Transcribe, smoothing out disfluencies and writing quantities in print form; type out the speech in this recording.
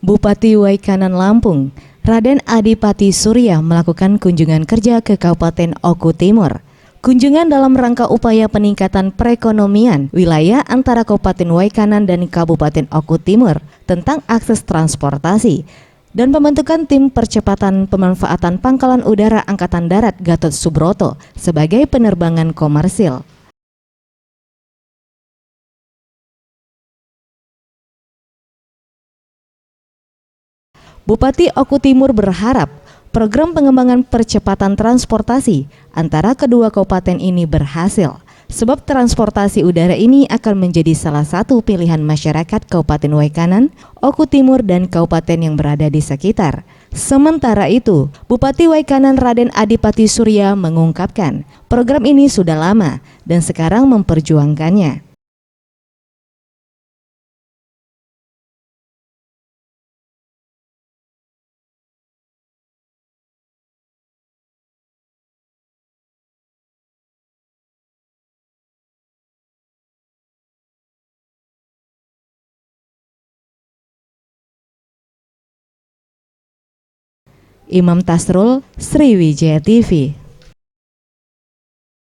Bupati Waikanan Lampung, Raden Adipati Surya melakukan kunjungan kerja ke Kabupaten Oku Timur. Kunjungan dalam rangka upaya peningkatan perekonomian wilayah antara Kabupaten Waikanan dan Kabupaten Oku Timur tentang akses transportasi dan pembentukan tim percepatan pemanfaatan Pangkalan Udara Angkatan Darat Gatot Subroto sebagai penerbangan komersil. Bupati Oku Timur berharap program pengembangan percepatan transportasi antara kedua kabupaten ini berhasil, sebab transportasi udara ini akan menjadi salah satu pilihan masyarakat Kabupaten Waikanan, Oku Timur dan kabupaten yang berada di sekitar. Sementara itu, Bupati Waikanan Raden Adipati Surya mengungkapkan program ini sudah lama dan sekarang memperjuangkannya. Imam Tasrul, Sriwijaya TV.